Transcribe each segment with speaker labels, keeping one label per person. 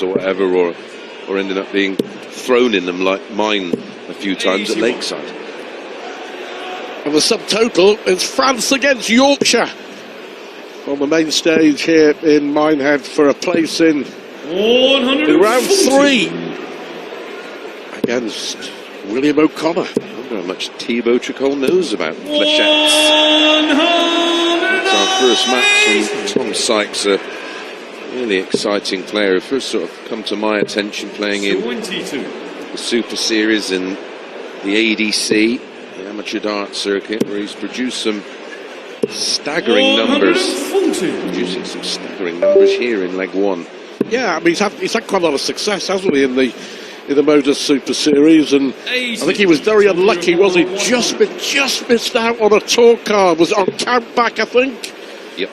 Speaker 1: or whatever, or ended up being thrown in them like mine a few times at Lakeside.
Speaker 2: And the subtotal is France against Yorkshire on the main stage here in Minehead for a place in round 3 against William O'Connor.
Speaker 1: I wonder how much Thibault Tricole knows about flechettes. It's our first match from Tom Sykes, a really exciting player who first sort of come to my attention playing in the Super Series and the ADC, the amateur dart circuit, where he's produced some staggering numbers. Producing some staggering numbers here in leg 1.
Speaker 2: Yeah, I mean he's had quite a lot of success, hasn't he, in the Modus Super Series, and I think he was very unlucky, was he? Just missed out on a tour card. Was it on count back, I think?
Speaker 1: Yep.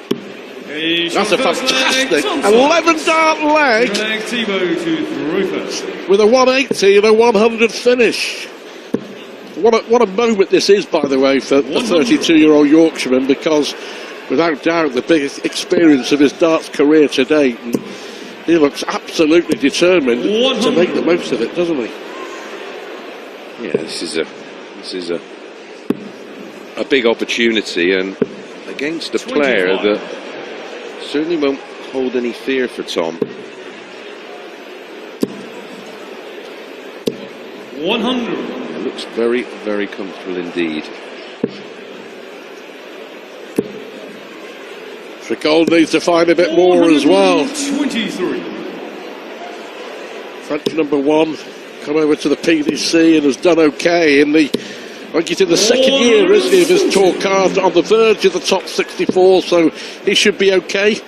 Speaker 2: That's a fantastic 11 dart leg with a 180 and a 100 finish. What a moment this is, by the way, for the 32-year-old Yorkshireman, because without doubt the biggest experience of his darts career to date, and he looks absolutely determined to make the most of it, doesn't he?
Speaker 1: Yeah, this is a big opportunity, and against a player that certainly won't hold any fear for Tom.
Speaker 3: 100.
Speaker 1: It looks very, very comfortable indeed.
Speaker 2: Tricole needs to find a bit more as well.
Speaker 3: 23.
Speaker 2: French number 1 come over to the PDC and has done okay in the, I think he's in the second year, isn't he, of his tour card, on the verge of the top 64, so he should be okay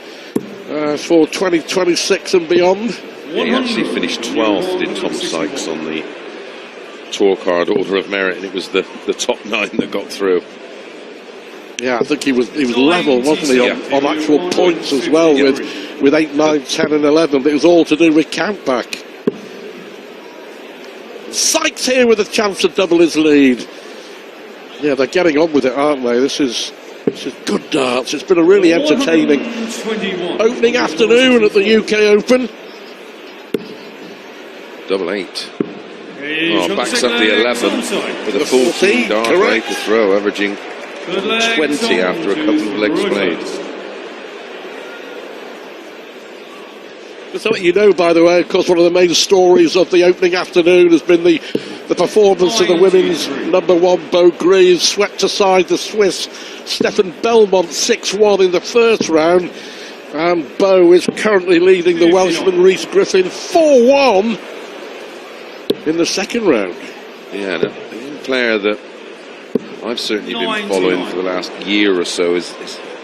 Speaker 2: for 2026 and beyond.
Speaker 1: He actually finished 12th, did Tom Sykes, on the tour card order of merit, and it was the top 9 that got through.
Speaker 2: Yeah, I think he was level, wasn't he, on actual points as well, with 8, 9, 10 and 11, but it was all to do with countback. Sykes here with a chance to double his lead. Yeah, they're getting on with it, aren't they? This is good darts. It's been a really entertaining opening afternoon at the UK Open.
Speaker 1: 8. Oh, backs up the 11 with a 14 dart break to throw, averaging 20 after a couple of legs played.
Speaker 2: Just to let you know, by the way, of course, one of the main stories of the opening afternoon has been the performance of the women's number 1, Beau Greaves, swept aside the Swiss Stefan Belmont 6-1 in the first round, and Beau is currently leading the Welshman Rhys Griffin 4-1 in the second round.
Speaker 1: Yeah, a young player that I've certainly been following for the last year or so is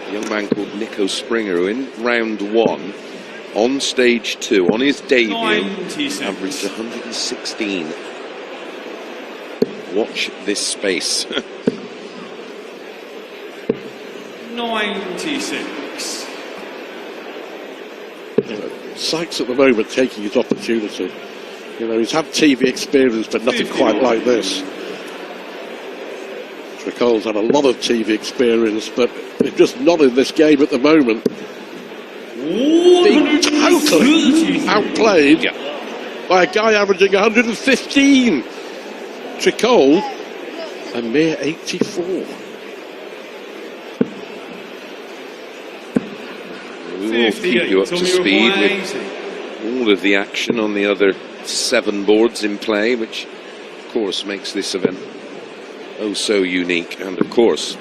Speaker 1: a young man called Nico Springer, who in round 1, on stage 2, on his debut, averaged 116. Watch this space.
Speaker 3: 96.
Speaker 2: Sykes at the moment taking his opportunity. You know, he's had TV experience, but nothing quite like this. Tricole's had a lot of TV experience, but it's just not in this game at the moment. Being totally outplayed by a guy averaging 115. Tricole, a mere 84.
Speaker 1: We will keep you up to speed with all of the action on the other 7 boards in play, which of course makes this event oh so unique. And of course,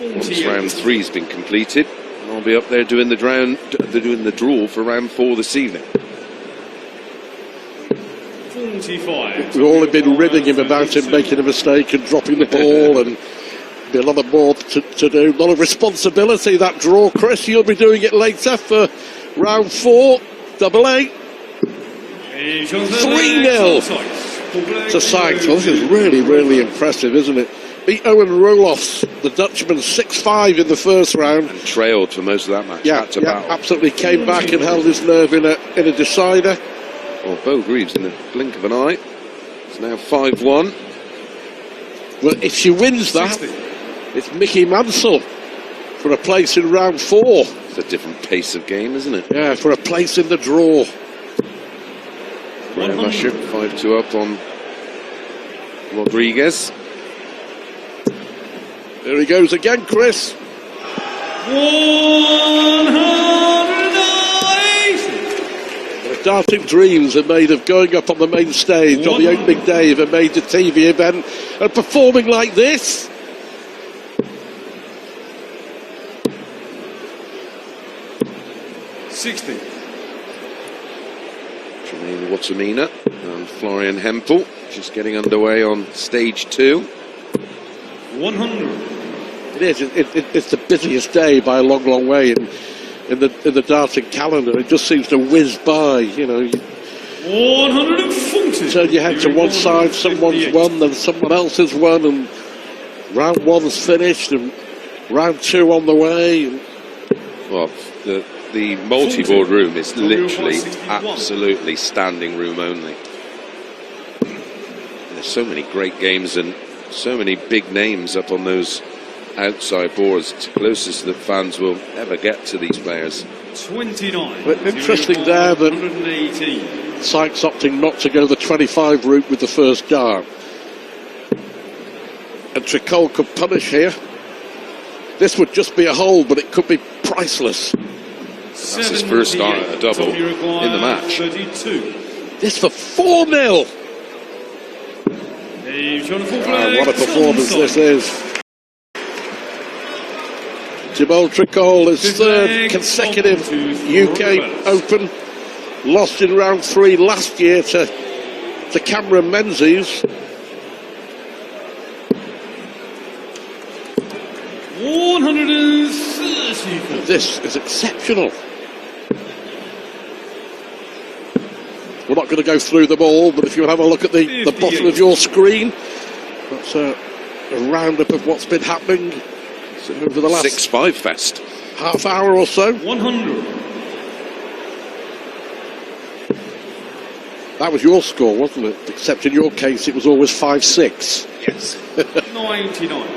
Speaker 1: once round 3 has been completed, I'll be up there doing the draw for round 4 this evening.
Speaker 3: 45.
Speaker 2: We've all been ribbing him about him making a mistake and dropping the ball, and be a lot of more to do. A lot of responsibility, that draw, Chris. You'll be doing it later for round 4, 8. 3-0 to Sykes. Well, this is really, really impressive, isn't it? Beat Owen Roloffs, the Dutchman, 6-5 in the first round.
Speaker 1: And trailed for most of that match.
Speaker 2: Yeah, absolutely came back and held his nerve in a decider.
Speaker 1: Well, Beau Greaves in the blink of an eye. It's now 5-1.
Speaker 2: Well, if she wins that, it's Mickey Mansell for a place in round 4.
Speaker 1: It's a different pace of game, isn't it?
Speaker 2: Yeah, for a place in the draw.
Speaker 1: Graham Usher, 5-2 up on Rodriguez.
Speaker 2: There he goes again, Chris.
Speaker 3: 180.
Speaker 2: The darting dreams are made of going up on the main stage on the opening day of a major TV event and performing like this.
Speaker 1: Jermaine Watamina and Florian Hempel just getting underway on stage 2.
Speaker 3: 100.
Speaker 2: It is. It's the busiest day by a long, long way in the darting calendar. It just seems to whiz by. You know,
Speaker 3: 140.
Speaker 2: turn your head to one side, someone's won, then someone else has won, and round 1's finished, and round 2 on the way.
Speaker 1: Well, the multi-board room is literally absolutely standing room only. There's so many great games and so many big names up on those outside boards. It's the closest that fans will ever get to these players.
Speaker 3: 29.
Speaker 2: But interesting there that
Speaker 3: 118.
Speaker 2: Sykes opting not to go the 25 route with the first dart. And Tricole could punish here. This would just be a hole, but it could be priceless.
Speaker 1: That's his first start at a double in the match.
Speaker 3: 32.
Speaker 2: This for 4-0. What a performance this is. Thibault Tricole, his third consecutive UK Open. Lost in round 3 last year to Cameron Menzies.
Speaker 3: 130.
Speaker 2: This is exceptional. We're not going to go through them all, but if you have a look at the bottom of your screen, that's a roundup of what's been happening over the last
Speaker 1: 6-5 fest.
Speaker 2: half hour or so.
Speaker 3: 100.
Speaker 2: That was your score, wasn't it? Except in your case, it was always 5-6.
Speaker 1: Yes.
Speaker 3: 99.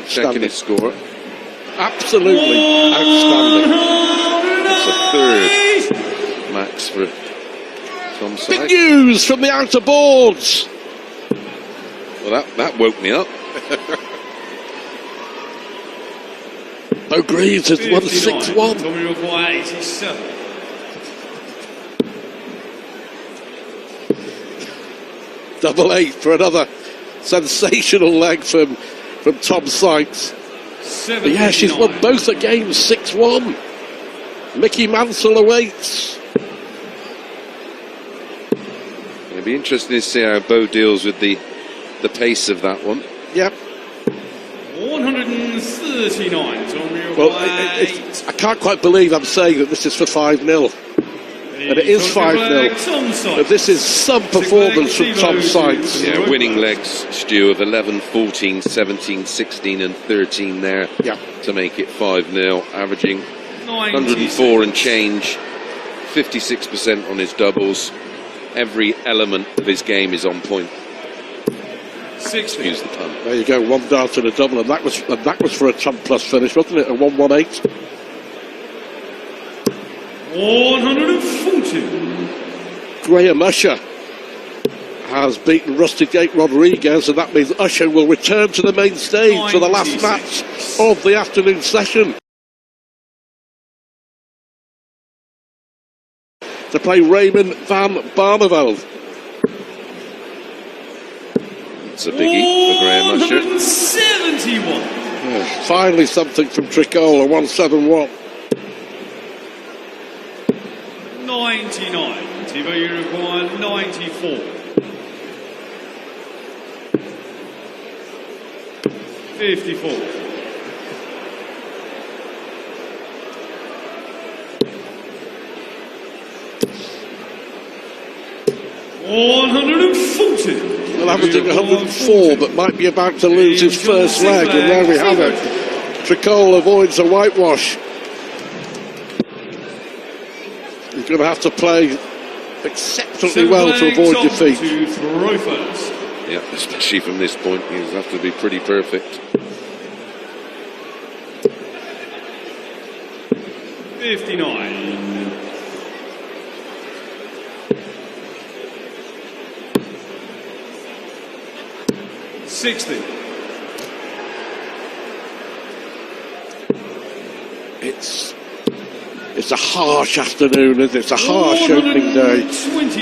Speaker 1: Checking his score.
Speaker 2: Absolutely outstanding.
Speaker 1: That's a third max for Tom Sykes.
Speaker 2: Big news from the outer boards.
Speaker 1: Well, that woke me up.
Speaker 2: O'Greaves has won 6-1.
Speaker 3: Tommy require 87.
Speaker 2: Double 8 for another sensational leg from Tom Sykes. But yeah, she's won both the games 6-1. Mickey Mansell awaits.
Speaker 1: It'll be interesting to see how Bo deals with the pace of that one.
Speaker 2: Yep.
Speaker 3: 139.
Speaker 2: Well, I can't quite believe I'm saying that this is for 5-0. And it is 5-0. But this is some performance from Tom Sykes.
Speaker 1: Yeah, winning legs, Stu, of 11, 14, 17, 16 and 13 there to make it 5-0, averaging 104 and change, 56% on his doubles. Every element of his game is on point.
Speaker 3: 60.
Speaker 1: Excuse the pun.
Speaker 2: There you go, 1 dart and a double, and that was for a Tom Plus finish, wasn't it? A 1-1-8.
Speaker 3: 140.
Speaker 2: Graham Usher has beaten Rustigate Rodriguez, and that means Usher will return to the main stage for the last match of the afternoon session to play Raymond van Barneveld.
Speaker 1: It's a biggie for Graham Usher.
Speaker 3: 171.
Speaker 2: Finally something from Tricole, a 171.
Speaker 3: 99. Thibault, you require 94. 54. 140.
Speaker 2: Well, averaging 104, but might be about to lose his first leg, and there we have it. Tricole avoids a whitewash. He's going to have to play exceptionally well to avoid defeat.
Speaker 1: Yeah, especially from this point, he'll have to be pretty perfect.
Speaker 3: 59. $60.
Speaker 2: It's a harsh afternoon, isn't it? It's a harsh opening day.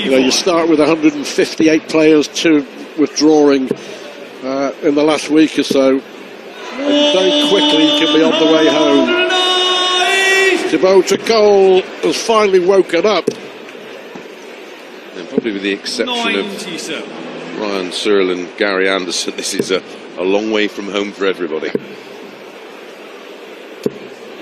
Speaker 2: You know, you start with 158 players to withdrawing in the last week or so, and very quickly you can be on the way home. Thibault Tricole has finally woken up.
Speaker 1: And probably with the exception of
Speaker 3: 97.
Speaker 1: Ryan Searle and Gary Anderson, this is a long way from home for everybody.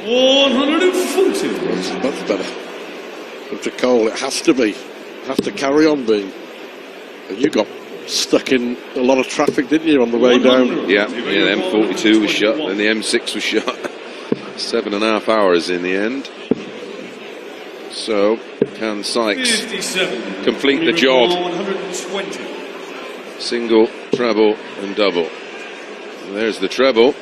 Speaker 3: 140.
Speaker 2: It's much better from Tricole. It has to be. It has to carry on being. And you got stuck in a lot of traffic, didn't you, on the way down?
Speaker 1: Yeah, the M42 was shut and the M6 was shut. 7.5 hours in the end. So, can Sykes
Speaker 3: 57.
Speaker 1: complete the job?
Speaker 3: 120.
Speaker 1: Single, treble and double. And there's the treble.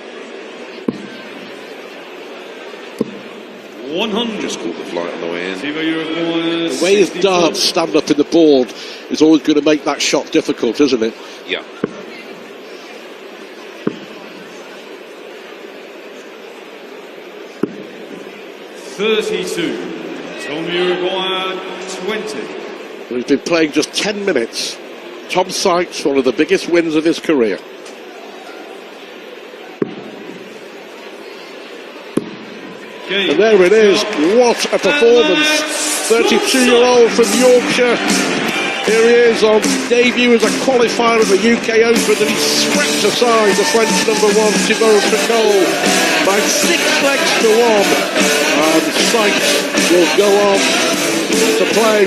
Speaker 3: 100.
Speaker 1: Just caught the flight on the way in.
Speaker 2: The way his darts stand up in the board is always going to make that shot difficult, isn't it?
Speaker 1: Yeah.
Speaker 3: $32. Tom Uruguay 20.
Speaker 2: He's been playing just 10 minutes. Tom Sykes, one of the biggest wins of his career. And there it is. What a performance. 32-year-old from Yorkshire. Here he is on debut as a qualifier of the UK Open, and he swept aside the French number 1, Thibault Tricole, by 6 legs to 1. And Sykes will go on to play